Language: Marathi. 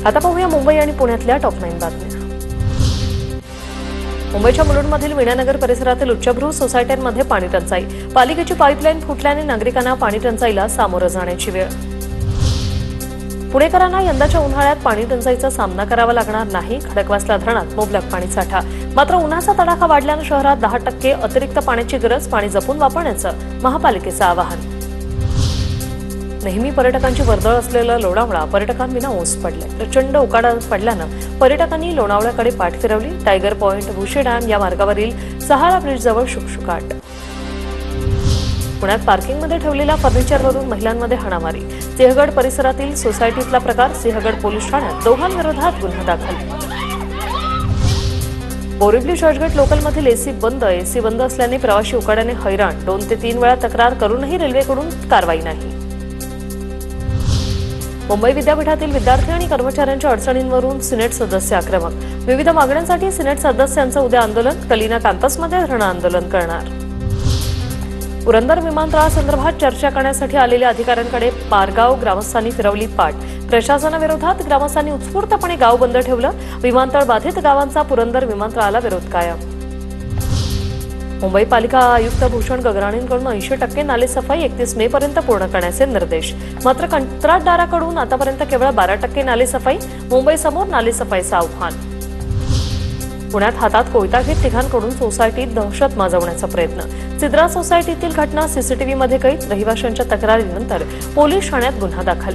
आता पाहूया मुंबई आणि पुण्यातल्या टॉप 9 बातम्या। मुंबईच्या मुलुंडमधील मीनानगर परिसरातील उच्चभ्रू सोसायट्यांमध्ये पाणी टंचाई। पालिकेची पाईपलाईन फुटल्याने नागरिकांना पाणी टंचाईला सामोरं जाण्याची वेळ। पुणेकरांना यंदाच्या उन्हाळ्यात पाणी टंचाईचा सामना करावा लागणार नाही। खडकवासला धरणात मुबलक पाणी साठा। मात्र उन्हाचा तडाखा वाढल्याने शहरात 10% अतिरिक्त पाण्याची गरज। पाणी जपून वापरण्याचं महापालिकेचं आवाहन। नेहमी पर्यटकांची वर्दळ असलेलं लोणावळा पर्यटकांविना ओस पडले। प्रचंड उकाडा पडल्यानं पर्यटकांनी लोणावळ्याकडे पाठ फिरवली। टायगर पॉइंट, भुशी डॅम या मार्गावरील सहारा ब्रिजजवळ शुकशुकाट। पुण्यात पार्किंगमध्ये ठेवलेल्या फर्निचरवरून महिलांमध्ये हाणामारी। सिंहगड परिसरातील सोसायटीतला प्रकार। सिंहगड पोलीस ठाण्यात दोघांविरोधात गुन्हा दाखल। बोरिवली चर्चगेट लोकलमधील एसी बंद असल्याने प्रवासी उकाड्याने हैराण। 2 ते 3 वेळा तक्रार करूनही रेल्वेकडून कारवाई नाही। मुंबई विद्यापीठातील विद्यार्थी आणि कर्मचाऱ्यांच्या अडचणींवरून सिनेट सदस्य आक्रमक। विविध मागण्यांसाठी सिनेट सदस्यांचं उद्या आंदोलन। कलिना कॅम्पसमध्ये धरणं आंदोलन करणार। पुरंदर विमानतळासंदर्भात चर्चा करण्यासाठी आलेल्या अधिकाऱ्यांकडे पारगाव ग्रामस्थांनी फिरवली पाठ। प्रशासनाविरोधात ग्रामस्थांनी उत्स्फूर्तपणे गाव बंद ठेवलं। विमानतळ बाधित गावांचा पुरंदर विमानतळाला विरोध कायम। मुंबई पालिका आयुक्त भूषण गगराणींकडून 80% नालेसफाई 31 मे पर्यंत पूर्ण करण्याचे निर्देश। मात्र कंत्राटदाराकडून आतापर्यंत केवळ 12% नालेसफाई। मुंबईसमोर नालेसफाईचं आव्हान। पुण्यात हातात कोयता घेत तिघांकडून सोसायटीत दहशत माजवण्याचा प्रयत्न। सिद्रा सोसायटीतील घटना सीसीटीव्हीमध्ये कैद। रहिवाशांच्या तक्रारीनंतर पोलीस ठाण्यात गुन्हा दाखल।